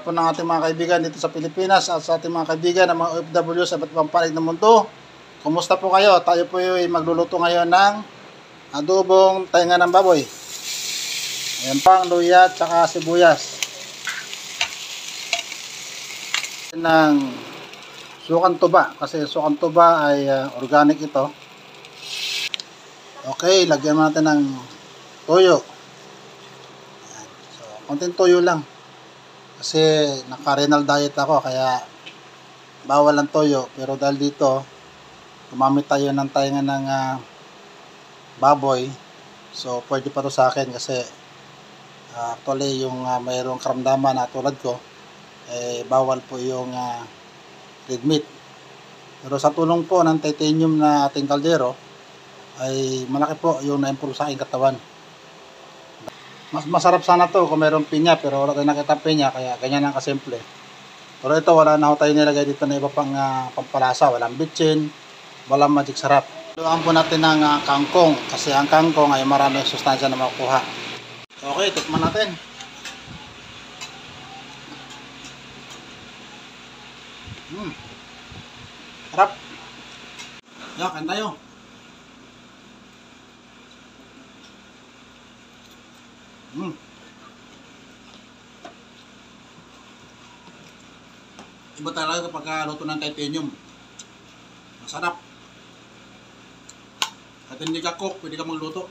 po ng ating mga kaibigan dito sa Pilipinas at sa ating mga kaibigan ng mga OFW sa iba't ibang panig ng mundo. Kumusta po kayo? Tayo po ay magluluto ngayon ng adobong tainga ng baboy. Ayan pang luya at saka sibuyas. Ng sukan tuba kasi sukan tuba ay organic ito. Okay, lagyan natin ng toyo. Ayan. So, konting toyo lang. Kasi naka-renal diet ako kaya bawal ang toyo. Pero dahil dito, gumamit tayo ng tainga ng baboy. So, pwede pa to sa akin kasi actually yung mayroong karamdaman na tulad ko, bawal po yung red meat. Pero sa tulong po ng titanium na ating kaldero, ay malaki po yung na-improve sa aking katawan. Mas masarap sana to kung mayroong pinya, pero wala tayong nakita pinya, kaya ganyan lang kasimple. Pero ito, wala na ho tayo nilagay dito na iba pang pampalasa. Walang bitchin, walang magic sarap. Luhaan po natin ng kangkong, kasi ang kangkong ay maraming sustansya na makukuha. Okay, tikman natin. Harap. Yan, kain tayo. Iba talaga kapag luto ng titanium. Masarap. At hindi ka cook, pwede ka magluto.